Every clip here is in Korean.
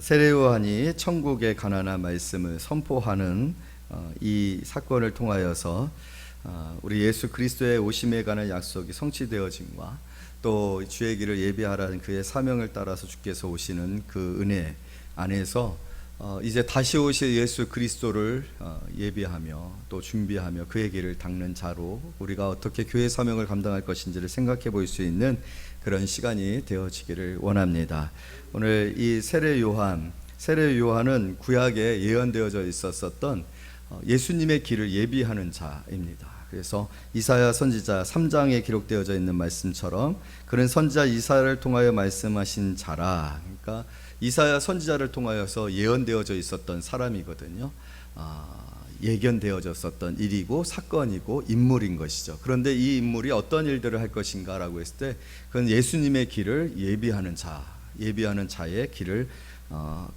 세례 요한이 천국의 가난한 말씀을 선포하는 이 사건을 통하여서 우리 예수 그리스도의 오심에 관한 약속이 성취되어짐과 또 주의 길을 예비하라는 그의 사명을 따라서 주께서 오시는 그 은혜 안에서 이제 다시 오실 예수 그리스도를 예비하며 또 준비하며 그의 길을 닦는 자로 우리가 어떻게 교회 사명을 감당할 것인지를 생각해 볼 수 있는 그런 시간이 되어지기를 원합니다. 오늘 이 세례 요한은 구약에 예언되어져 있었던 예수님의 길을 예비하는 자입니다. 그래서 이사야 선지자 3장에 기록되어져 있는 말씀처럼 그런 선지자 이사야를 통하여 말씀하신 자라, 그러니까 이사야 선지자를 통하여서 예언되어져 있었던 사람이거든요. 예견되어졌었던 일이고 사건이고 인물인 것이죠. 그런데 이 인물이 어떤 일들을 할 것인가 라고 했을 때 그건 예수님의 길을 예비하는 자의 길을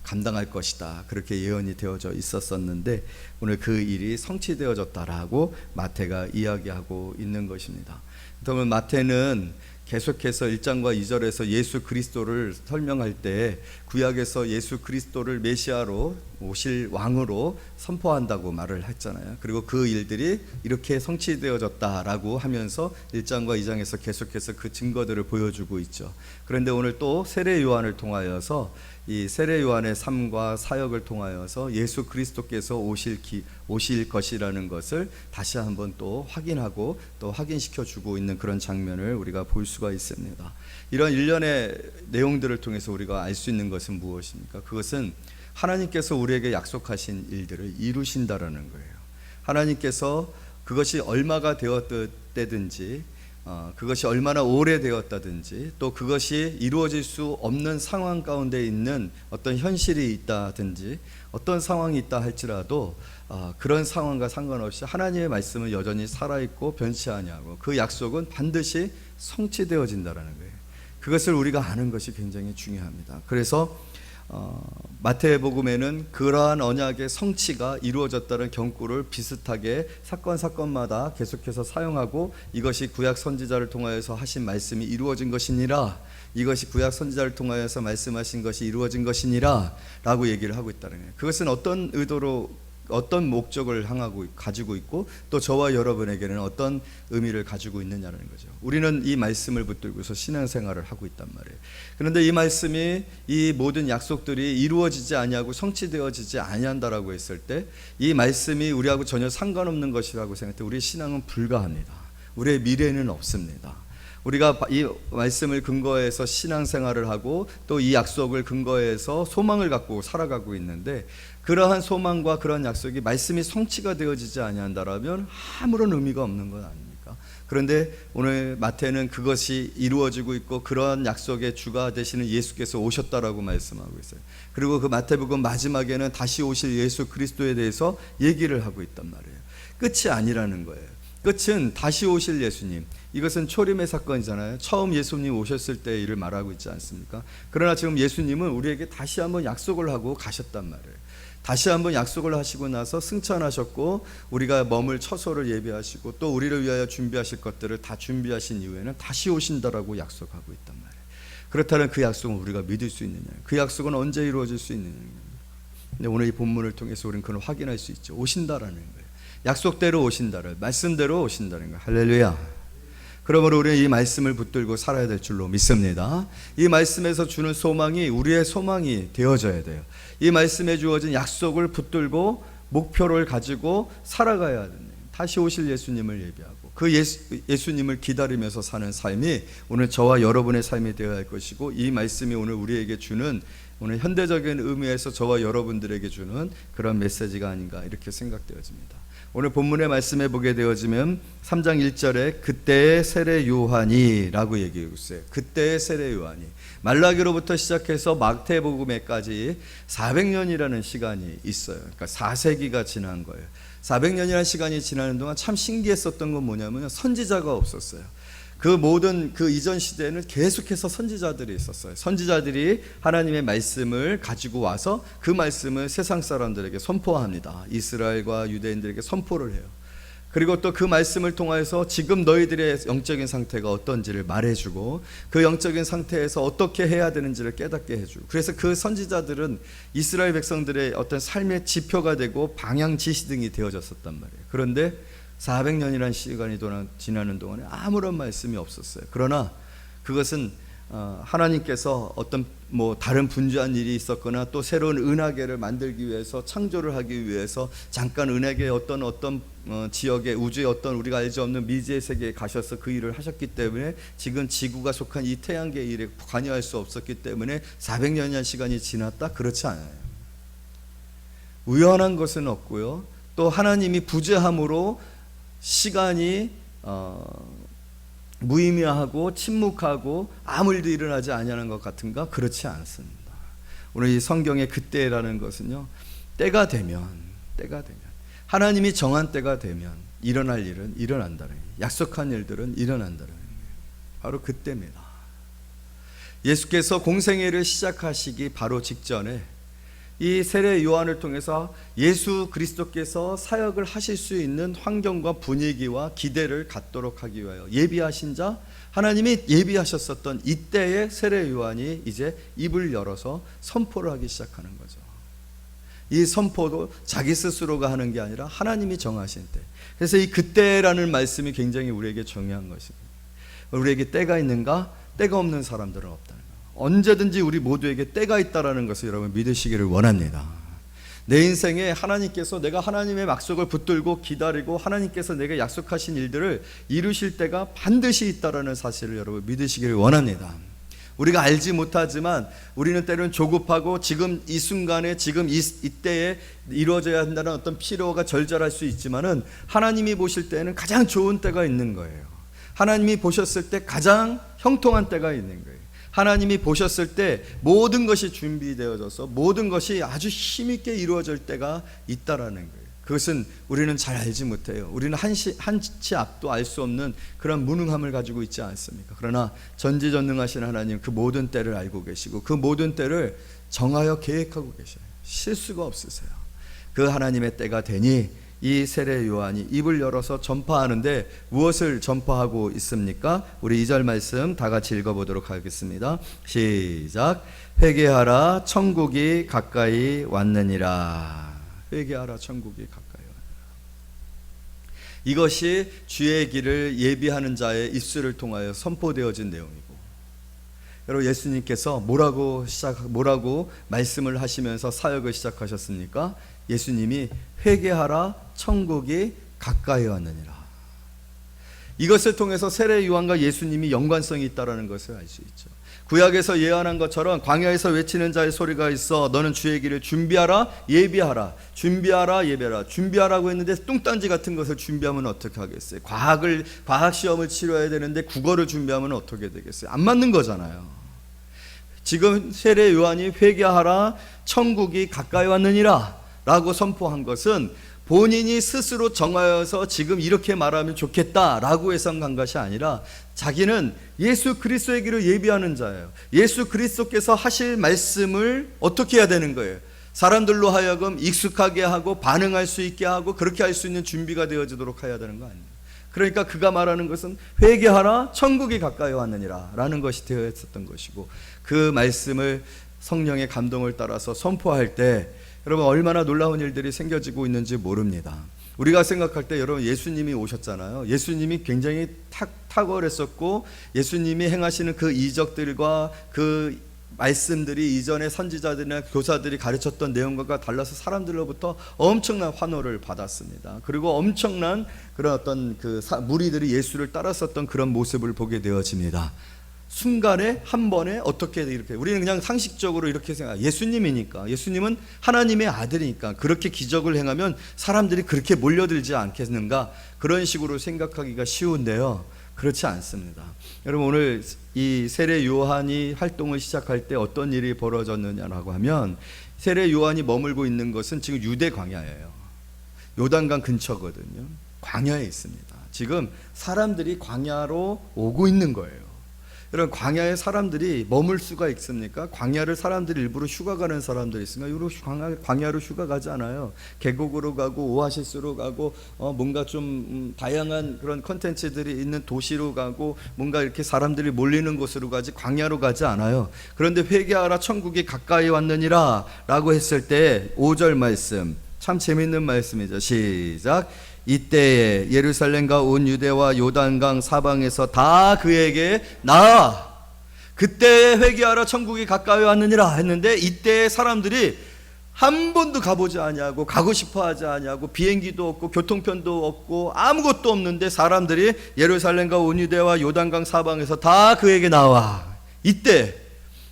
감당할 것이다, 그렇게 예언이 되어져 있었었는데 오늘 그 일이 성취되어졌다라고 마태가 이야기하고 있는 것입니다. 그러면 마태는 계속해서 1장과 2절에서 예수 그리스도를 설명할 때 구약에서 예수 그리스도를 메시아로 오실 왕으로 선포한다고 말을 했잖아요. 그리고 그 일들이 이렇게 성취되어졌다라고 하면서 1장과 2장에서 계속해서 그 증거들을 보여주고 있죠. 그런데 오늘 또 세례 요한을 통하여서 이 세례 요한의 삶과 사역을 통하여서 예수 그리스도께서 오실 것이라는 것을 다시 한번 또 확인하고 또 확인시켜 주고 있는 그런 장면을 우리가 볼 수가 있습니다. 이런 일련의 내용들을 통해서 우리가 알 수 있는 것은 무엇입니까? 그것은 하나님께서 우리에게 약속하신 일들을 이루신다라는 거예요. 하나님께서 그것이 얼마가 되었다든지 그것이 얼마나 오래되었다든지 또 그것이 이루어질 수 없는 상황 가운데 있는 어떤 현실이 있다든지 어떤 상황이 있다 할지라도 그런 상황과 상관없이 하나님의 말씀은 여전히 살아있고 변치 아니하고 그 약속은 반드시 성취되어진다라는 거예요. 그것을 우리가 아는 것이 굉장히 중요합니다. 그래서 마태복음에는 그러한 언약의 성취가 이루어졌다는 경고를 비슷하게 사건마다 계속해서 사용하고 이것이 구약 선지자를 통하여서 하신 말씀이 이루어진 것이니라, 이것이 구약 선지자를 통하여서 말씀하신 것이 이루어진 것이니라 라고 얘기를 하고 있다는 거예요. 그것은 어떤 의도로 어떤 목적을 가지고 있고 또 저와 여러분에게는 어떤 의미를 가지고 있느냐는 거죠. 우리는 이 말씀을 붙들고서 신앙생활을 하고 있단 말이에요. 그런데 이 말씀이 이 모든 약속들이 이루어지지 아니하고 성취되어지지 아니한다라고 했을 때 이 말씀이 우리하고 전혀 상관없는 것이라고 생각할 때 우리의 신앙은 불가합니다. 우리의 미래는 없습니다. 우리가 이 말씀을 근거해서 신앙생활을 하고 또 이 약속을 근거해서 소망을 갖고 살아가고 있는데 그러한 소망과 그런 약속이 말씀이 성취가 되어지지 아니한다라면 아무런 의미가 없는 것 아닙니까? 그런데 오늘 마태는 그것이 이루어지고 있고 그러한 약속의 주가 되시는 예수께서 오셨다라고 말씀하고 있어요. 그리고 그 마태복음 마지막에는 다시 오실 예수 그리스도에 대해서 얘기를 하고 있단 말이에요. 끝이 아니라는 거예요. 끝은 다시 오실 예수님, 이것은 초림의 사건이잖아요. 처음 예수님 오셨을 때의 일을 말하고 있지 않습니까? 그러나 지금 예수님은 우리에게 다시 한번 약속을 하고 가셨단 말이에요. 다시 한번 약속을 하시고 나서 승천하셨고 우리가 머물 처소를 예비하시고 또 우리를 위하여 준비하실 것들을 다 준비하신 이후에는 다시 오신다라고 약속하고 있단 말이에요. 그렇다면 그 약속은 우리가 믿을 수 있느냐, 그 약속은 언제 이루어질 수 있느냐. 근데 오늘 이 본문을 통해서 우리는 그걸 확인할 수 있죠. 오신다라는 거예요. 약속대로 오신다를, 말씀대로 오신다는 거예요. 할렐루야. 그러므로 우리는 이 말씀을 붙들고 살아야 될 줄로 믿습니다. 이 말씀에서 주는 소망이 우리의 소망이 되어져야 돼요. 이 말씀에 주어진 약속을 붙들고 목표를 가지고 살아가야 됩니다. 다시 오실 예수님을 예비하고 그 예수님을 기다리면서 사는 삶이 오늘 저와 여러분의 삶이 되어야 할 것이고 이 말씀이 오늘 우리에게 주는 오늘 현대적인 의미에서 저와 여러분들에게 주는 그런 메시지가 아닌가 이렇게 생각되어집니다. 오늘 본문의 말씀에 보게 되어지면 3장 1절에 그때의 세례 요한이 라고 얘기하고 있어요. 그때의 세례 요한이 말라기로부터 시작해서 마태복음에까지 400년이라는 시간이 있어요. 그러니까 4세기가 지난 거예요. 400년이라는 시간이 지나는 동안 참 신기했었던 건 뭐냐면 선지자가 없었어요. 그 모든 그 이전 시대에는 계속해서 선지자들이 있었어요. 선지자들이 하나님의 말씀을 가지고 와서 그 말씀을 세상 사람들에게 선포합니다. 이스라엘과 유대인들에게 선포를 해요. 그리고 또 그 말씀을 통하여서 지금 너희들의 영적인 상태가 어떤지를 말해주고 그 영적인 상태에서 어떻게 해야 되는지를 깨닫게 해주고, 그래서 그 선지자들은 이스라엘 백성들의 어떤 삶의 지표가 되고 방향 지시등이 되어졌었단 말이에요. 그런데 400년이라는 시간이 지나는 동안에 아무런 말씀이 없었어요. 그러나 그것은 하나님께서 어떤 다른 분주한 일이 있었거나 또 새로운 은하계를 만들기 위해서, 창조를 하기 위해서 잠깐 은하계의 어떤 지역에, 우주의 어떤 우리가 알지 없는 미지의 세계에 가셔서 그 일을 하셨기 때문에 지금 지구가 속한 이 태양계 일에 관여할 수 없었기 때문에 400년이라는 시간이 지났다? 그렇지 않아요. 우연한 것은 없고요, 또 하나님이 부재함으로 시간이 무의미하고 침묵하고 아무 일도 일어나지 아니하는 것 같은가? 그렇지 않습니다. 오늘 이 성경의 그때라는 것은요, 때가 되면 하나님이 정한 때가 되면 일어날 일은 일어난다는 거예요. 약속한 일들은 일어난다는 거예요. 바로 그때입니다. 예수께서 공생애를 시작하시기 바로 직전에 이 세례 요한을 통해서 예수 그리스도께서 사역을 하실 수 있는 환경과 분위기와 기대를 갖도록 하기 위하여 예비하신 자, 하나님이 예비하셨었던 이때의 세례 요한이 이제 입을 열어서 선포를 하기 시작하는 거죠. 이 선포도 자기 스스로가 하는 게 아니라 하나님이 정하신 때. 그래서 이 그때라는 말씀이 굉장히 우리에게 중요한 것입니다. 우리에게 때가 있는가? 때가 없는 사람들은 없다는 거예요. 언제든지 우리 모두에게 때가 있다는 것을 여러분 믿으시기를 원합니다. 내 인생에 하나님께서, 내가 하나님의 약속을 붙들고 기다리고 하나님께서 내게 약속하신 일들을 이루실 때가 반드시 있다는 사실을 여러분 믿으시기를 원합니다. 우리가 알지 못하지만 우리는 때로는 조급하고 지금 이 순간에 지금 이때에 이루어져야 한다는 어떤 필요가 절절할 수 있지만은 하나님이 보실 때는 가장 좋은 때가 있는 거예요. 하나님이 보셨을 때 가장 형통한 때가 있는 거예요. 하나님이 보셨을 때 모든 것이 준비되어져서 모든 것이 아주 힘있게 이루어질 때가 있다라는 거예요. 그것은 우리는 잘 알지 못해요. 우리는 한치 앞도 알 수 없는 그런 무능함을 가지고 있지 않습니까? 그러나 전지전능하신 하나님 그 모든 때를 알고 계시고 그 모든 때를 정하여 계획하고 계셔요. 실수가 없으세요. 그 하나님의 때가 되니 이 세례 요한이 입을 열어서 전파하는데 무엇을 전파하고 있습니까? 우리 2절 말씀 다 같이 읽어보도록 하겠습니다. 시작. 회개하라, 천국이 가까이 왔느니라. 회개하라, 천국이 가까이 왔느니라. 이것이 주의 길을 예비하는 자의 입술을 통하여 선포되어진 내용이고, 여러분 예수님께서 뭐라고 말씀을 하시면서 사역을 시작하셨습니까? 예수님이 회개하라, 천국이 가까이 왔느니라. 이것을 통해서 세례 요한과 예수님이 연관성이 있다는 것을 알 수 있죠. 구약에서 예언한 것처럼 광야에서 외치는 자의 소리가 있어 너는 주의 길을 준비하라, 예비하라. 준비하라, 예비하라. 준비하라고 했는데 뚱딴지 같은 것을 준비하면 어떻게 하겠어요? 과학 시험을 치러야 되는데 국어를 준비하면 어떻게 되겠어요? 안 맞는 거잖아요. 지금 세례 요한이 회개하라, 천국이 가까이 왔느니라 라고 선포한 것은 본인이 스스로 정하여서 지금 이렇게 말하면 좋겠다라고 해서 간 것이 아니라 자기는 예수 그리스도의 길을 예비하는 자예요. 예수 그리스도께서 하실 말씀을 어떻게 해야 되는 거예요? 사람들로 하여금 익숙하게 하고 반응할 수 있게 하고 그렇게 할 수 있는 준비가 되어지도록 해야 되는 거 아니에요. 그러니까 그가 말하는 것은 회개하라, 천국이 가까이 왔느니라 라는 것이 되어 있었던 것이고, 그 말씀을 성령의 감동을 따라서 선포할 때 여러분 얼마나 놀라운 일들이 생겨지고 있는지 모릅니다. 우리가 생각할 때 여러분 예수님이 오셨잖아요. 예수님이 굉장히 탁월했었고 예수님이 행하시는 그 이적들과 그 말씀들이 이전에 선지자들이나 교사들이 가르쳤던 내용과 달라서 사람들로부터 엄청난 환호를 받았습니다. 그리고 엄청난 그런 어떤 무리들이 예수를 따랐었던 그런 모습을 보게 되어집니다. 순간에 한 번에 어떻게 이렇게, 우리는 그냥 상식적으로 이렇게 생각해요. 예수님이니까, 예수님은 하나님의 아들이니까 그렇게 기적을 행하면 사람들이 그렇게 몰려들지 않겠는가, 그런 식으로 생각하기가 쉬운데요, 그렇지 않습니다. 여러분 오늘 이 세례 요한이 활동을 시작할 때 어떤 일이 벌어졌느냐라고 하면, 세례 요한이 머물고 있는 것은 지금 유대 광야예요. 요단강 근처거든요. 광야에 있습니다. 지금 사람들이 광야로 오고 있는 거예요. 이런 광야에 사람들이 머물 수가 있습니까? 광야를 사람들이 일부러 휴가 가는 사람들이 있습니까? 일부러 광야로 휴가 가지 않아요. 계곡으로 가고 오아시스로 가고 뭔가 좀 다양한 그런 컨텐츠들이 있는 도시로 가고 뭔가 이렇게 사람들이 몰리는 곳으로 가지 광야로 가지 않아요. 그런데 회개하라 천국이 가까이 왔느니라 라고 했을 때 5절 말씀 참 재밌는 말씀이죠. 시작. 이때에 예루살렘과 온 유대와 요단강 사방에서 다 그에게 나아. 그때에 회개하라 천국이 가까이 왔느니라 했는데 이때에 사람들이 한 번도 가보지 아니하고 가고 싶어 하지 아니하고 비행기도 없고 교통편도 없고 아무것도 없는데 사람들이 예루살렘과 온 유대와 요단강 사방에서 다 그에게 나와. 이때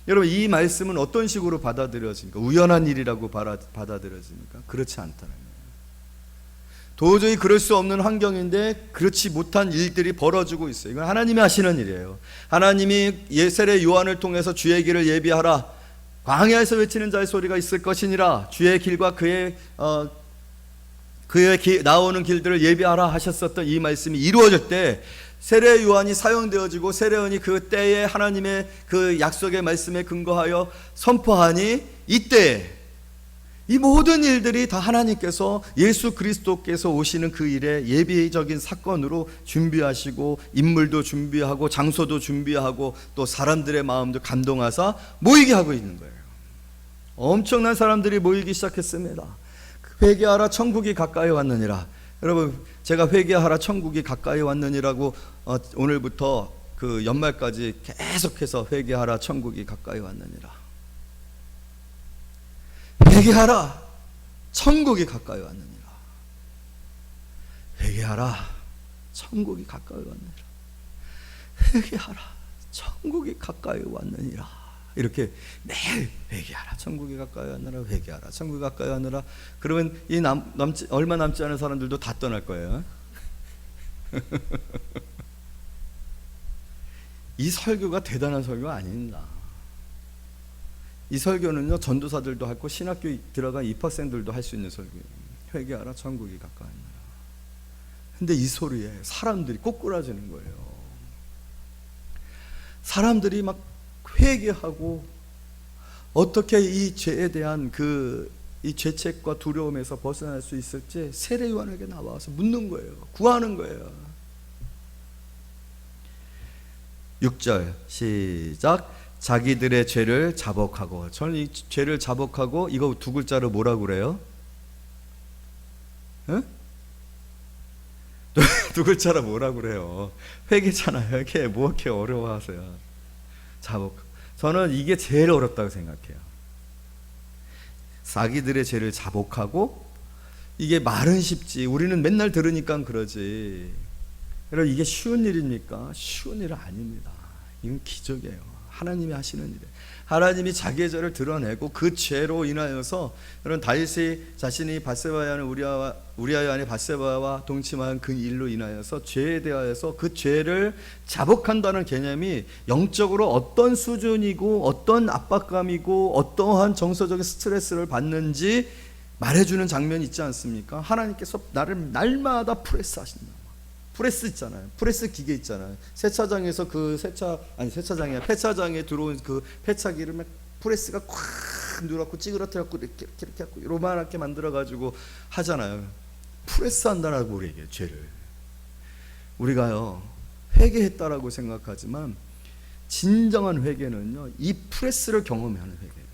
여러분 이 말씀은 어떤 식으로 받아들여집니까? 우연한 일이라고 받아들여집니까? 그렇지 않다는 거예요. 도저히 그럴 수 없는 환경인데 그렇지 못한 일들이 벌어지고 있어요. 이건 하나님이 하시는 일이에요. 하나님이 세례 요한을 통해서 주의 길을 예비하라. 광야에서 외치는 자의 소리가 있을 것이니라. 주의 길과 그의 나오는 길들을 예비하라 하셨었던 이 말씀이 이루어질 때 세례 요한이 사용되어지고 세례 요한이 그 때에 하나님의 그 약속의 말씀에 근거하여 선포하니 이때 이 모든 일들이 다 하나님께서 예수 그리스도께서 오시는 그 일에 예비적인 사건으로 준비하시고 인물도 준비하고 장소도 준비하고 또 사람들의 마음도 감동하사 모이게 하고 있는 거예요. 엄청난 사람들이 모이기 시작했습니다. 회개하라 천국이 가까이 왔느니라. 여러분 제가 회개하라 천국이 가까이 왔느니라고 오늘부터 그 연말까지 계속해서 회개하라 천국이 가까이 왔느니라. 회개하라 천국이 가까이 왔느니라. 회개하라 천국이 가까이 왔느니라. 회개하라 천국이 가까이 왔느니라. 이렇게 매일 회개하라 천국이 가까이 왔느라. 회개하라 천국이 가까이 왔느라. 그러면 이 얼마 남지 않은 사람들도 다 떠날 거예요. 이 설교가 대단한 설교가 아닙니다. 이 설교는요 전도사들도 하고 신학교 들어간 입학생들도 할 수 있는 설교예요. 회개하라 천국이 가까이 왔느라. 근데 이 소리에 사람들이 꼬꾸라지는 거예요. 사람들이 막 회개하고 어떻게 이 죄에 대한 이 죄책과 두려움에서 벗어날 수 있을지 세례 요한에게 나와서 묻는 거예요. 구하는 거예요. 6절 시작. 자기들의 죄를 자복하고. 저는 이 죄를 자복하고 이거 두 글자로 뭐라고 그래요? 응? 두 글자로 뭐라고 그래요? 회개잖아요. 회개 뭐 이렇게 어려워하세요? 자복. 저는 이게 제일 어렵다고 생각해요. 자기들의 죄를 자복하고. 이게 말은 쉽지. 우리는 맨날 들으니까 그러지. 여러분 이게 쉬운 일입니까? 쉬운 일은 아닙니다. 이건 기적이에요. 하나님이 하시는 일이에요. 하나님이 자기의 죄를 드러내고 그 죄로 인하여서 여러분 다윗이 자신이 바세바에 하는 우리아의 아내 바세바와 동침한 그 일로 인하여서 죄에 대하여서 그 죄를 자복한다는 개념이 영적으로 어떤 수준이고 어떤 압박감이고 어떠한 정서적인 스트레스를 받는지 말해주는 장면이 있지 않습니까? 하나님께서 나를 날마다 프레스 하신다. 프레스 있잖아요. 프레스 기계 있잖아요. 세차장에서 폐차장에 들어온 그 폐차기를 막 프레스가 콱 누렇고 찌그러뜨렸고 이렇게 하고 요만하게 만들어 가지고 하잖아요. 프레스 한다라고 우리에게 죄를. 우리가요 회개했다라고 생각하지만 진정한 회개는요 이 프레스를 경험하는 회개예요.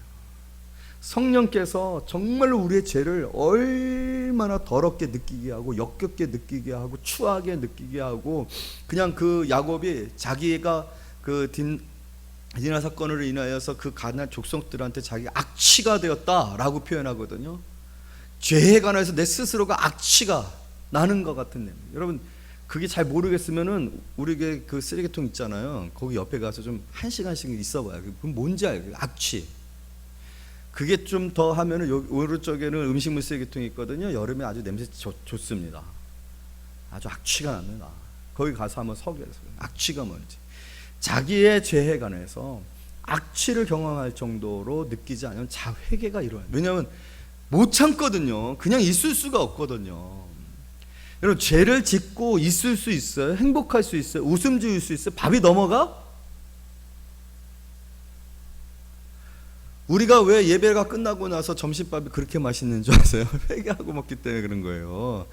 성령께서 정말로 우리의 죄를 얼마나 더럽게 느끼게 하고 역겹게 느끼게 하고 추하게 느끼게 하고 그냥 그 야곱이 자기가 그 디나 사건으로 인하여서 그 가나안 족속들한테 자기가 악취가 되었다라고 표현하거든요. 죄에 관해서 내 스스로가 악취가 나는 것 같은 냄새. 여러분 그게 잘 모르겠으면은 우리게 그 쓰레기통 있잖아요. 거기 옆에 가서 좀 1시간씩 있어봐요. 그럼 뭔지 알고 악취. 그게 좀 더 하면은 오른쪽에는 음식물 쓰레기통이 있거든요. 여름에 아주 냄새 좋습니다. 아주 악취가 납니다. 거기 가서 한번 서게 해서 악취가 뭔지 자기의 죄에 관해서 악취를 경험할 정도로 느끼지 않으면 자회개가 일어나요. 왜냐하면 못 참거든요. 그냥 있을 수가 없거든요. 여러분 죄를 짓고 있을 수 있어요. 행복할 수 있어요. 웃음 지을 수 있어요. 밥이 넘어가? 우리가 왜 예배가 끝나고 나서 점심밥이 그렇게 맛있는 줄 아세요? 회개하고 먹기 때문에 그런 거예요.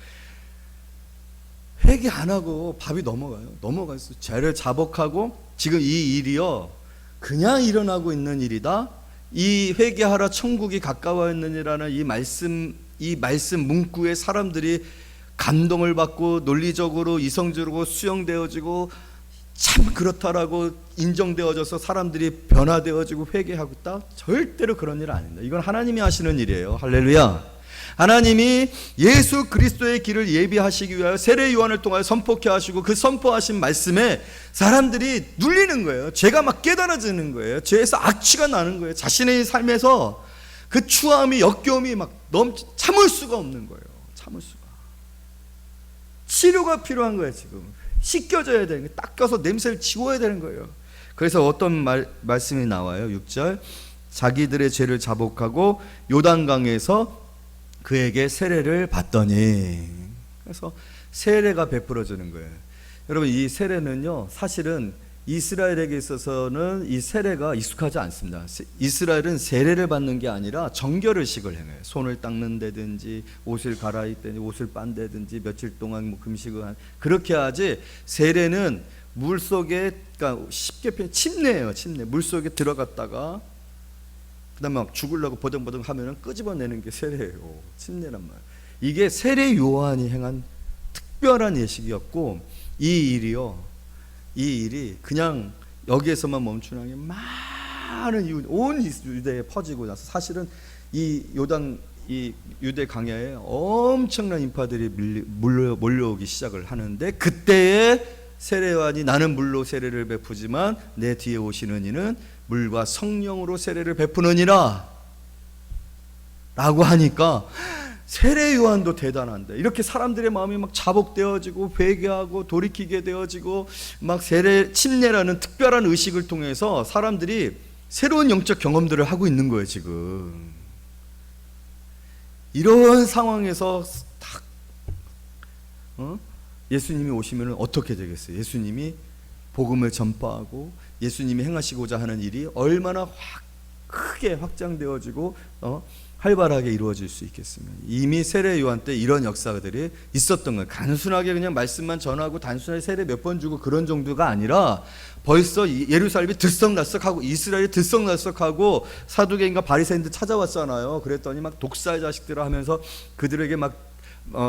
회개 안 하고 밥이 넘어가요. 죄를 자복하고 지금 이 일이요 그냥 일어나고 있는 일이다. 이 회개하라 천국이 가까워 있느니라는 이 말씀 문구에 사람들이 감동을 받고 논리적으로 이성적으로 수용되어지고 참 그렇다라고 인정되어져서 사람들이 변화되어지고 회개하고 있다? 절대로 그런 일 아닙니다. 이건 하나님이 하시는 일이에요. 할렐루야. 하나님이 예수 그리스도의 길을 예비하시기 위하여 세례 요한을 통하여 선포케 하시고 그 선포하신 말씀에 사람들이 눌리는 거예요. 죄가 막 깨달아지는 거예요. 죄에서 악취가 나는 거예요. 자신의 삶에서 그 추함이 역겨움이 막 참을 수가 없는 거예요. 참을 수가. 치료가 필요한 거예요. 지금 씻겨져야 되는 거예요. 닦아서 냄새를 지워야 되는 거예요. 그래서 어떤 말씀이 나와요. 6절 자기들의 죄를 자복하고 요단강에서 그에게 세례를 받더니, 그래서 세례가 베풀어지는 거예요. 여러분 이 세례는요 사실은 이스라엘에게 있어서는 이 세례가 익숙하지 않습니다. 이스라엘은 세례를 받는 게 아니라 정결의식을 행해요. 손을 닦는다든지 옷을 갈아입든지 옷을 빤다든지 며칠 동안 금식을 한 그렇게 하지, 세례는 물속에, 그러니까 쉽게 표현 침례예요. 침례. 물속에 들어갔다가 그다음에 막 죽으려고 버덩버덩 하면은 끄집어내는 게 세례예요. 침례란 말. 이게 세례 요한이 행한 특별한 예식이었고, 이 일이 그냥 여기에서만 멈추는 게 많은 온 유대에 퍼지고 나서 사실은 이 요단 이 유대 강야에 엄청난 인파들이 몰려오기 시작을 하는데, 그때에 세례 요한이 나는 물로 세례를 베푸지만 내 뒤에 오시는 이는 물과 성령으로 세례를 베푸느니라 라고 하니까 세례 요한도 대단한데, 이렇게 사람들의 마음이 막 자복되어지고 회개하고 돌이키게 되어지고 막 세례 침례라는 특별한 의식을 통해서 사람들이 새로운 영적 경험들을 하고 있는 거예요. 지금 이런 상황에서 딱 예수님이 오시면 어떻게 되겠어요? 예수님이 복음을 전파하고 예수님이 행하시고자 하는 일이 얼마나 크게 확장되어지고 활발하게 이루어질 수 있겠습니까? 이미 세례 요한 때 이런 역사들이 있었던 거예요. 단순하게 그냥 말씀만 전하고 단순하게 세례 몇 번 주고 그런 정도가 아니라 벌써 예루살렘이 들썩날썩하고 이스라엘이 들썩날썩하고 사두개인과 바리새인들 찾아왔잖아요. 그랬더니 막 독사의 자식들을 하면서 그들에게 막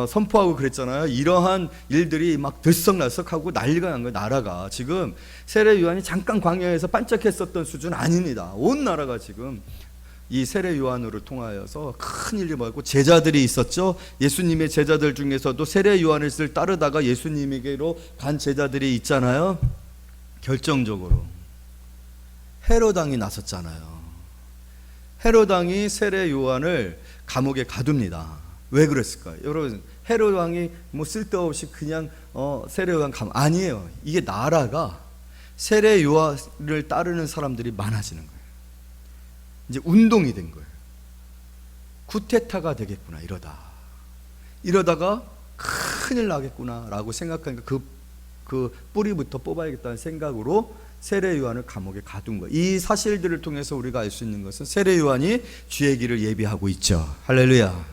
선포하고 그랬잖아요. 이러한 일들이 막 들썩날썩하고 난리가 난 거예요. 나라가 지금 세례 요한이 잠깐 광야에서 반짝했었던 수준 아닙니다. 온 나라가 지금 이 세례 요한으로 통하여서 큰 일이 벌어졌고, 제자들이 있었죠. 예수님의 제자들 중에서도 세례 요한을 따르다가 예수님에게로 간 제자들이 있잖아요. 결정적으로 헤롯 왕이 나섰잖아요. 헤롯 왕이 세례 요한을 감옥에 가둡니다. 왜 그랬을까요? 여러분, 헤롯 왕이 뭐 쓸데없이 그냥 세례 요한 아니에요. 이게 나라가 세례 요한을 따르는 사람들이 많아지는 거예요. 이제 운동이 된 거예요. 쿠데타가 되겠구나 이러다가 큰일 나겠구나 라고 생각하니까 그 뿌리부터 뽑아야겠다는 생각으로 세례 요한을 감옥에 가둔 거예요. 이 사실들을 통해서 우리가 알 수 있는 것은 세례 요한이 주의 길을 예비하고 있죠. 할렐루야.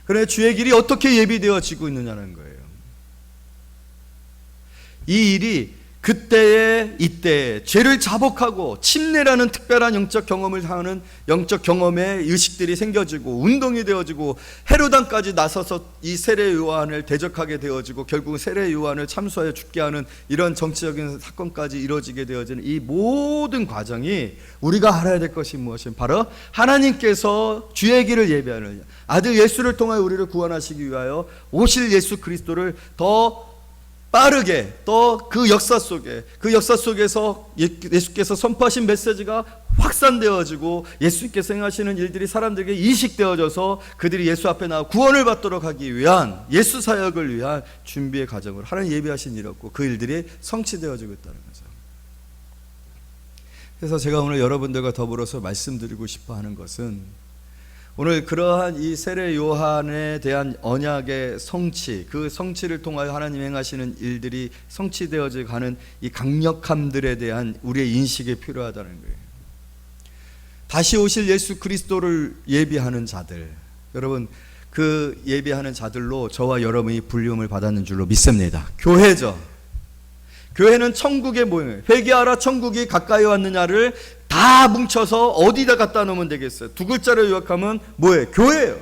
그래, 주의 길이 어떻게 예비되어지고 있느냐는 거예요. 이 일이 그때에 이때에 죄를 자복하고 침례라는 특별한 영적 경험을 하는 영적 경험의 의식들이 생겨지고 운동이 되어지고 헤로당까지 나서서 이 세례 요한을 대적하게 되어지고 결국 세례 요한을 참수하여 죽게 하는 이런 정치적인 사건까지 이루어지게 되어지는 이 모든 과정이 우리가 알아야 될 것이 무엇이냐면 바로 하나님께서 주의 길을 예비하는 아들 예수를 통하여 우리를 구원하시기 위하여 오실 예수 그리스도를 더 빠르게 또 그 역사 속에서 예수께서 선포하신 메시지가 확산되어지고 예수께서 행하시는 일들이 사람들에게 인식되어져서 그들이 예수 앞에 나와 구원을 받도록 하기 위한 예수 사역을 위한 준비의 과정을 하나님 예비하신 일이었고 그 일들이 성취되어지고 있다는 거죠. 그래서 제가 오늘 여러분들과 더불어서 말씀드리고 싶어 하는 것은 오늘 그러한 이 세례 요한에 대한 언약의 성취, 그 성취를 통하여 하나님 행하시는 일들이 성취되어져 가는 이 강력함들에 대한 우리의 인식이 필요하다는 거예요. 다시 오실 예수 그리스도를 예비하는 자들, 여러분 그 예비하는 자들로 저와 여러분이 불림을 받았는 줄로 믿습니다. 교회죠. 교회는 천국의 모형이에요. 회개하라 천국이 가까이 왔느냐를 다 뭉쳐서 어디다 갖다 놓으면 되겠어요? 두 글자로 요약하면 뭐예요? 교회예요.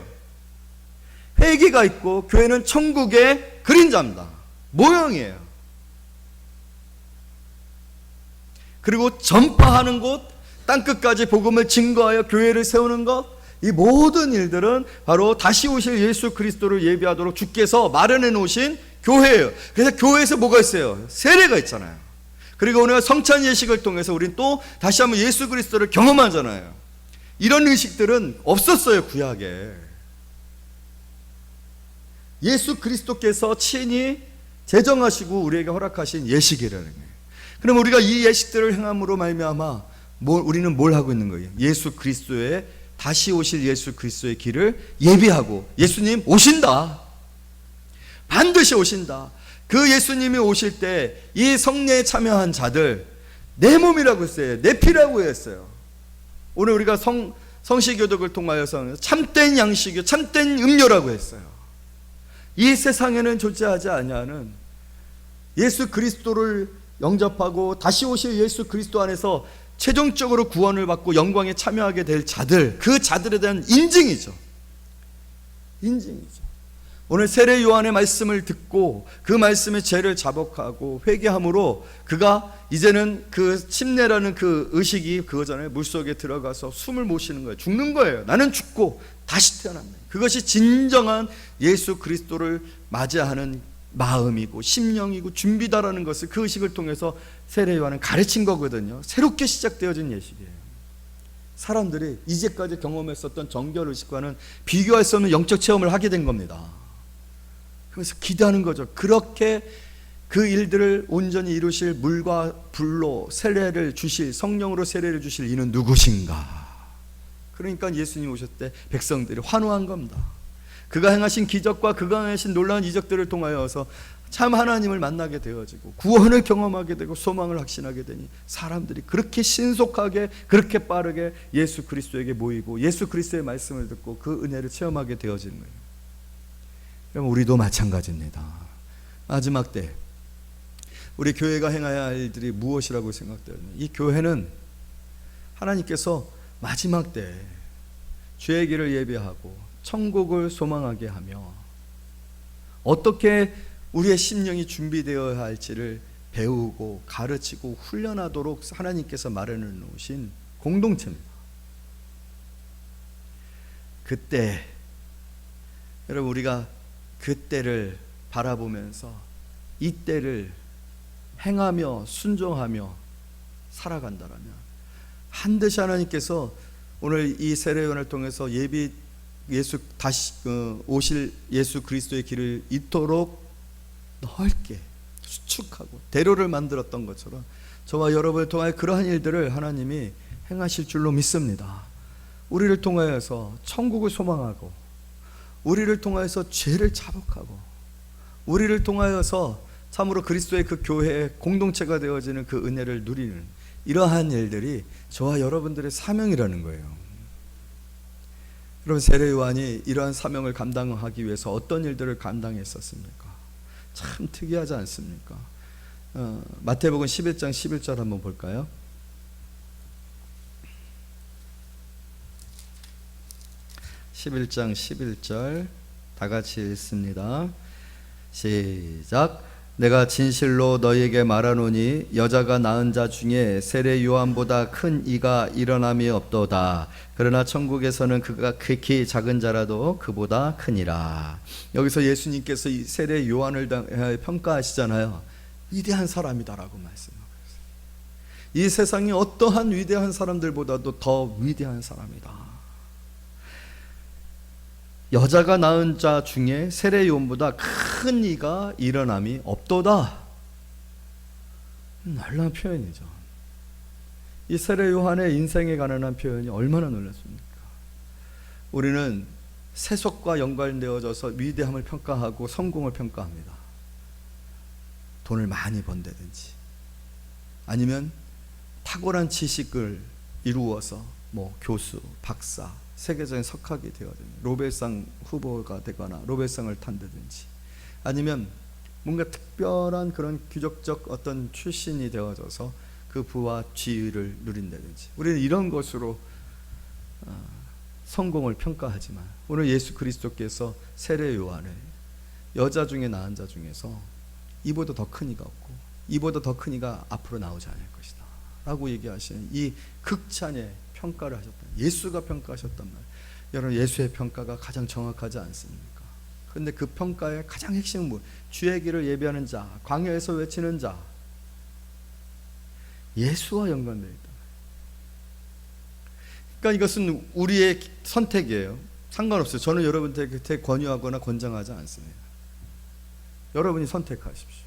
회개가 있고 교회는 천국의 그림자입니다. 모형이에요. 그리고 전파하는 곳, 땅끝까지 복음을 증거하여 교회를 세우는 것, 이 모든 일들은 바로 다시 오실 예수 그리스도를 예비하도록 주께서 마련해 놓으신 교회예요. 그래서 교회에서 뭐가 있어요? 세례가 있잖아요. 그리고 오늘 성찬 예식을 통해서 우리는 또 다시 한번 예수 그리스도를 경험하잖아요. 이런 의식들은 없었어요, 구약에. 예수 그리스도께서 친히 제정하시고 우리에게 허락하신 예식이라는 거예요. 그럼 우리가 이 예식들을 행함으로 말미암아 우리는 뭘 하고 있는 거예요? 예수 그리스도의 다시 오실 예수 그리스도의 길을 예비하고, 예수님 오신다, 반드시 오신다. 그 예수님이 오실 때 이 성례에 참여한 자들, 내 몸이라고 했어요. 내 피라고 했어요. 오늘 우리가 성시교독을 통하여서 참된 양식이요 참된 음료라고 했어요. 이 세상에는 존재하지 아니하는 예수 그리스도를 영접하고 다시 오실 예수 그리스도 안에서 최종적으로 구원을 받고 영광에 참여하게 될 자들, 그 자들에 대한 인증이죠. 인증이죠. 오늘 세례 요한의 말씀을 듣고 그 말씀의 죄를 자복하고 회개함으로 그가 이제는 그 침례라는 그 의식이 그거잖아요. 물속에 들어가서 숨을 못 쉬는 거예요. 죽는 거예요. 나는 죽고 다시 태어난다. 그것이 진정한 예수 그리스도를 맞이하는 마음이고 심령이고 준비다라는 것을 그 의식을 통해서 세례 요한은 가르친 거거든요. 새롭게 시작되어진 예식이에요. 사람들이 이제까지 경험했었던 정결 의식과는 비교할 수 없는 영적 체험을 하게 된 겁니다. 그래서 기대하는 거죠. 그렇게 그 일들을 온전히 이루실 물과 불로 세례를 주실, 성령으로 세례를 주실 이는 누구신가? 그러니까 예수님 오셨을 때 백성들이 환호한 겁니다. 그가 행하신 기적과 그가 행하신 놀라운 이적들을 통하여서 참 하나님을 만나게 되어지고 구원을 경험하게 되고 소망을 확신하게 되니 사람들이 그렇게 신속하게, 그렇게 빠르게 예수 그리스도에게 모이고 예수 그리스도의 말씀을 듣고 그 은혜를 체험하게 되어지는 거예요. 그럼 우리도 마찬가지입니다. 마지막 때 우리 교회가 행해야 할 일들이 무엇이라고 생각되느냐? 이 교회는 하나님께서 마지막 때 죄의 길을 예비하고 천국을 소망하게 하며 어떻게 우리의 심령이 준비되어야 할지를 배우고 가르치고 훈련하도록 하나님께서 마련해 놓으신 공동체입니다. 그때 여러분, 우리가 그때를 바라보면서 이 때를 행하며 순종하며 살아간다라면 반드시 하나님께서 오늘 이 세례요한을 통해서 다시 오실 예수 그리스도의 길을 이토록 넓게 수축하고 대로를 만들었던 것처럼 저와 여러분을 통하여 그러한 일들을 하나님이 행하실 줄로 믿습니다. 우리를 통하여서 천국을 소망하고, 우리를 통하여서 죄를 자복하고, 우리를 통하여서 참으로 그리스도의 그 교회의 공동체가 되어지는 그 은혜를 누리는 이러한 일들이 저와 여러분들의 사명이라는 거예요. 여러분, 세례 요한이 이러한 사명을 감당하기 위해서 어떤 일들을 감당했었습니까? 참 특이하지 않습니까? 마태복음 11장 11절 한번 볼까요? (11장 11절) 다 같이 읽습니다. 시작. 내가 진실로 너희에게 말하노니 여자가 낳은 자 중에 세례 요한보다 큰 이가 일어남이 없도다. 그러나 천국에서는 그가 극히 작은 자라도 그보다 크니라. 여기서 예수님께서 이 세례 요한을 평가하시잖아요. 위대한 사람이다라고 말씀하고 있어요. 이 세상에 어떠한 위대한 사람들보다도 더 위대한 사람이다. 여자가 낳은 자 중에 세례 요한보다 큰 이가 일어남이 없도다. 놀라운 표현이죠. 이 세례 요한의 인생에 관한 표현이 얼마나 놀랐습니까? 우리는 세속과 연관되어져서 위대함을 평가하고 성공을 평가합니다. 돈을 많이 번다든지 아니면 탁월한 지식을 이루어서 뭐 교수, 박사, 세계적인 석학이 되거든요. 노벨상 후보가 되거나 노벨상을 탄다든지, 아니면 뭔가 특별한 그런 귀족적 어떤 출신이 되어져서 그 부와 지위를 누린다든지, 우리는 이런 것으로 성공을 평가하지만, 오늘 예수 그리스도께서 세례 요한을 여자 중에 낳은 자 중에서 이보다 더 큰 이가 없고 이보다 더 큰 이가 앞으로 나오지 않을 것이다 라고 얘기하시는 이 극찬의 평가를 하셨다. 예수가 평가하셨단 말이에요. 여러분, 예수의 평가가 가장 정확하지 않습니까? 그런데 그 평가의 가장 핵심은 뭐? 주의 길을 예비하는 자, 광야에서 외치는 자, 예수와 연관되어 있다. 그러니까 이것은 우리의 선택이에요. 상관없어요. 저는 여러분한테 권유하거나 권장하지 않습니다. 여러분이 선택하십시오.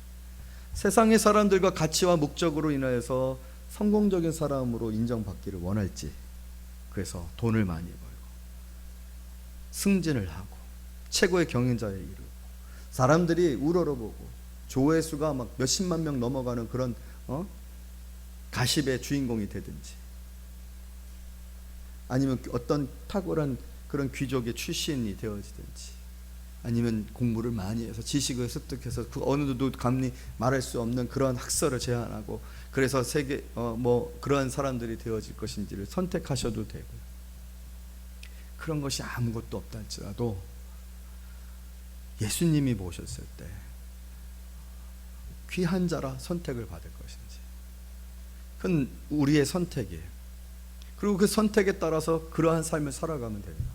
세상의 사람들과 가치와 목적으로 인하여서 성공적인 사람으로 인정받기를 원할지, 그래서 돈을 많이 벌고 승진을 하고 최고의 경영자에 이르고 사람들이 우러러보고 조회수가 막 몇십만 명 넘어가는 그런 가십의 주인공이 되든지, 아니면 어떤 탁월한 그런 귀족의 출신이 되어지든지, 아니면 공부를 많이 해서 지식을 습득해서 그 어느 누구도 감히 말할 수 없는 그런 학설을 제안하고, 그래서 세계 뭐 그러한 사람들이 되어질 것인지를 선택하셔도 되고요. 그런 것이 아무것도 없다 할지라도 예수님이 모셨을 때 귀한 자라 선택을 받을 것인지, 그건 우리의 선택이에요. 그리고 그 선택에 따라서 그러한 삶을 살아가면 됩니다.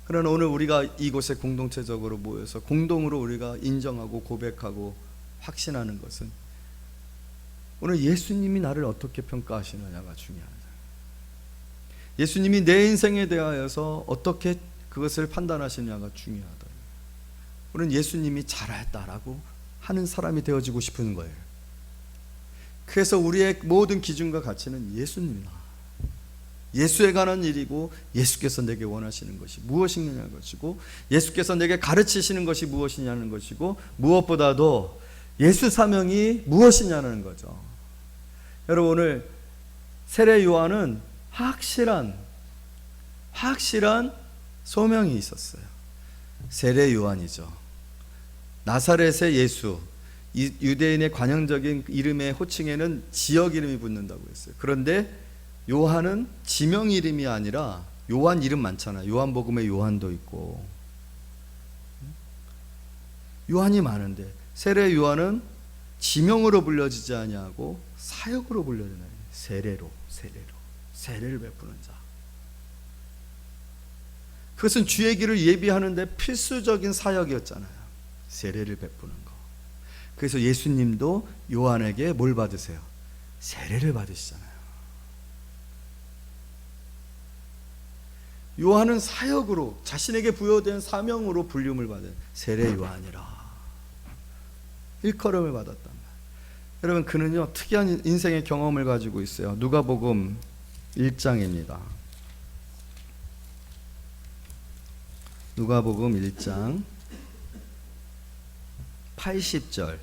그러나 오늘 우리가 이곳에 공동체적으로 모여서 공동으로 우리가 인정하고 고백하고 확신하는 것은, 오늘 예수님이 나를 어떻게 평가하시느냐가 중요하다. 예수님이 내 인생에 대하여서 어떻게 그것을 판단하시느냐가 중요하다. 우리는 예수님이 잘했다라고 하는 사람이 되어지고 싶은 거예요. 그래서 우리의 모든 기준과 가치는 예수님이다. 예수에 관한 일이고, 예수께서 내게 원하시는 것이 무엇이냐는 것이고, 예수께서 내게 가르치시는 것이 무엇이냐는 것이고, 무엇보다도 예수 사명이 무엇이냐는 거죠. 여러분, 오늘 세례 요한은 확실한 소명이 있었어요. 세례 요한이죠. 나사렛의 예수, 유대인의 관용적인 이름의 호칭에는 지역 이름이 붙는다고 했어요. 그런데 요한은 지명 이름이 아니라, 요한 이름 많잖아요. 요한복음에 요한도 있고 요한이 많은데, 세례 요한은 지명으로 불려지지 아니하고 사역으로 불려지나요? 세례를 베푸는 자. 그것은 주의 길을 예비하는데 필수적인 사역이었잖아요. 세례를 베푸는 거. 그래서 예수님도 요한에게 뭘 받으세요? 세례를 받으시잖아요. 요한은 사역으로, 자신에게 부여된 사명으로 불림을 받은 세례 요한이라 일컬음을 받았단 말이에요. 여러분, 그는요 특이한 인생의 경험을 가지고 있어요. 누가복음 1장입니다. 누가복음 1장 80절.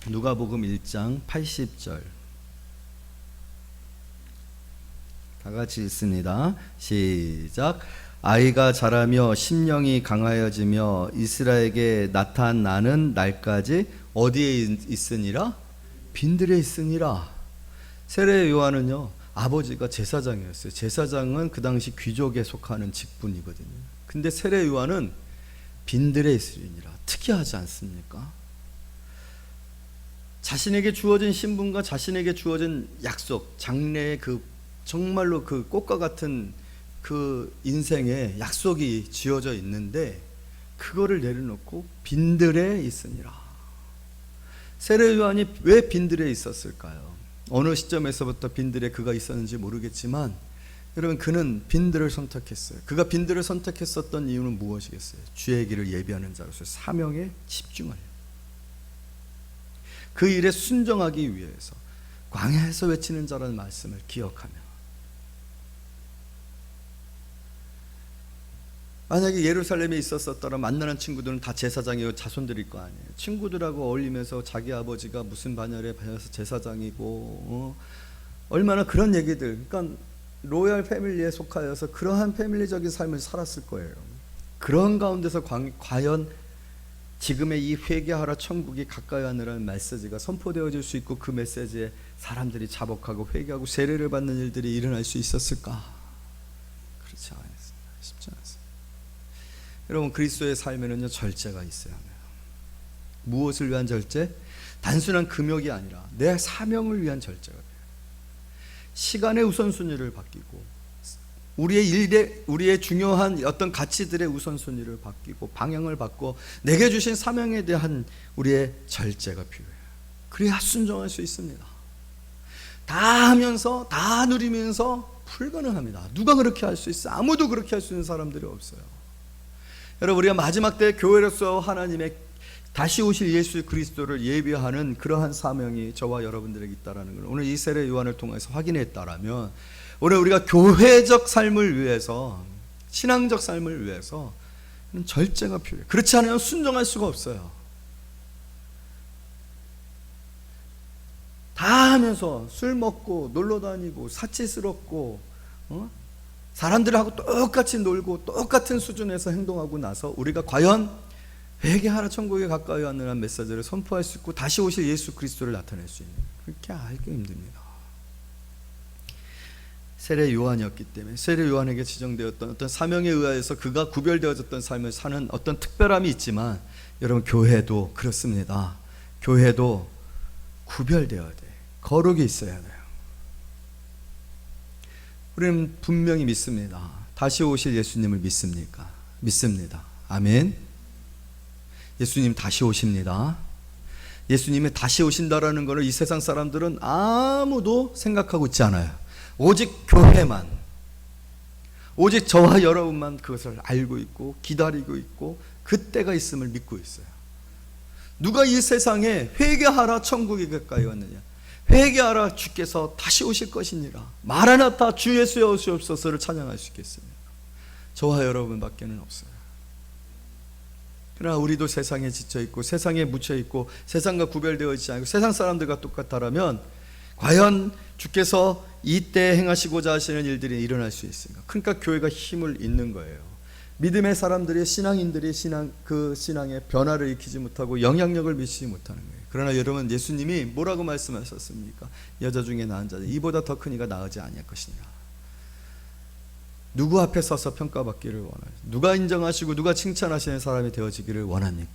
누가복음 1장 80절. 다 같이 읽습니다. 시작. 아이가 자라며 심령이 강하여지며 이스라엘에게 나타나는 날까지 어디에 있으니라? 빈들에 있으니라. 세례 요한은요 아버지가 제사장이었어요. 제사장은 그 당시 귀족에 속하는 직분이거든요. 근데 세례 요한은 빈들에 있으리니라. 특이하지 않습니까? 자신에게 주어진 신분과 자신에게 주어진 약속, 장래의 정말로 그 꽃과 같은 그 인생에 약속이 지어져 있는데, 그거를 내려놓고 빈들에 있으니라. 세례 요한이 왜 빈들에 있었을까요? 어느 시점에서부터 빈들에 그가 있었는지 모르겠지만, 여러분, 그는 빈들을 선택했어요. 그가 빈들을 선택했었던 이유는 무엇이겠어요? 주의 길을 예비하는 자로서 사명에 집중을 해요. 그 일에 순종하기 위해서 광야에서 외치는 자라는 말씀을 기억하며, 만약에 예루살렘에 있었었더라 만나는 친구들은 다 제사장이고 자손들일 거 아니에요. 친구들하고 어울리면서 자기 아버지가 무슨 반열에 반해서 제사장이고 얼마나 그런 얘기들, 그러니까 로얄 패밀리에 속하여서 그러한 패밀리적인 삶을 살았을 거예요. 그런 가운데서 과연 지금의 이 회개하라 천국이 가까이 하느라는 메시지가 선포되어질 수 있고 그 메시지에 사람들이 자복하고 회개하고 세례를 받는 일들이 일어날 수 있었을까? 그렇지 않습니다. 쉽지 않습니다. 여러분, 그리스도의 삶에는요 절제가 있어야 합니다. 무엇을 위한 절제? 단순한 금욕이 아니라 내 사명을 위한 절제가 돼요. 시간의 우선순위를 바뀌고 우리의 일에, 우리의 중요한 어떤 가치들의 우선순위를 바뀌고 방향을 바꿔 내게 주신 사명에 대한 우리의 절제가 필요해요. 그래야 순종할 수 있습니다. 다 하면서 다 누리면서 불가능합니다. 누가 그렇게 할 수 있어요? 아무도 그렇게 할 수 있는 사람들이 없어요. 여러분, 우리가 마지막 때 교회로서 하나님의 다시 오실 예수 그리스도를 예비하는 그러한 사명이 저와 여러분들에게 있다는 걸 오늘 이 세례 요한을 통해서 확인했다라면, 오늘 우리가 교회적 삶을 위해서, 신앙적 삶을 위해서 절제가 필요해요. 그렇지 않으면 순종할 수가 없어요. 다 하면서 술 먹고 놀러 다니고 사치스럽고 사람들하고 똑같이 놀고 똑같은 수준에서 행동하고 나서 우리가 과연 회개하라 천국에 가까이 왔느냐는 메시지를 선포할 수 있고 다시 오실 예수 그리스도를 나타낼 수 있는, 그렇게 알기 힘듭니다. 세례 요한이었기 때문에 세례 요한에게 지정되었던 어떤 사명에 의하여서 그가 구별되어졌던 삶을 사는 어떤 특별함이 있지만, 여러분, 교회도 그렇습니다. 교회도 구별되어야 돼. 거룩이 있어야 돼요. 우리는 분명히 믿습니다. 다시 오실 예수님을 믿습니까? 믿습니다. 아멘. 예수님 다시 오십니다. 예수님이 다시 오신다라는 것을 이 세상 사람들은 아무도 생각하고 있지 않아요. 오직 교회만, 오직 저와 여러분만 그것을 알고 있고 기다리고 있고 그때가 있음을 믿고 있어요. 누가 이 세상에 회개하라 천국이 가까이 왔느냐, 회개하라 주께서 다시 오실 것이니라, 마라나타 주 예수여 오시옵소서를 찬양할 수 있겠습니까? 저와 여러분밖에는 없어요. 그러나 우리도 세상에 지쳐있고 세상에 묻혀있고 세상과 구별되어 있지 않고 세상 사람들과 똑같다라면 과연 주께서 이때 행하시고자 하시는 일들이 일어날 수 있습니까? 그러니까 교회가 힘을 잃는 거예요. 믿음의 사람들이, 신앙인들이 그 신앙의 변화를 익히지 못하고 영향력을 미치지 못하는 거예요. 그러나 여러분, 예수님이 뭐라고 말씀하셨습니까? 여자 중에 낳은 자 이보다 더 큰 이가 나으지 아니할 것이니라. 누구 앞에 서서 평가받기를 원하요? 누가 인정하시고 누가 칭찬하시는 사람이 되어지기를 원합니까?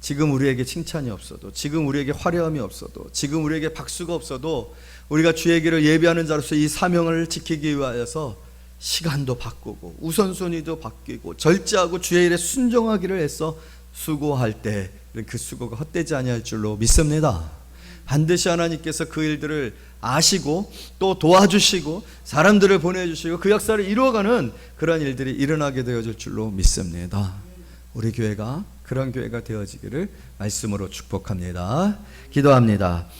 지금 우리에게 칭찬이 없어도, 지금 우리에게 화려함이 없어도, 지금 우리에게 박수가 없어도 우리가 주의 길을 예비하는 자로서 이 사명을 지키기 위하여서 시간도 바꾸고 우선순위도 바뀌고 절제하고 주의 일에 순종하기를 해서 수고할 때 그 수고가 헛되지 아니할 줄로 믿습니다. 반드시 하나님께서 그 일들을 아시고 또 도와주시고 사람들을 보내주시고 그 역사를 이루어가는 그런 일들이 일어나게 되어질 줄로 믿습니다. 우리 교회가 그런 교회가 되어지기를 말씀으로 축복합니다. 기도합니다.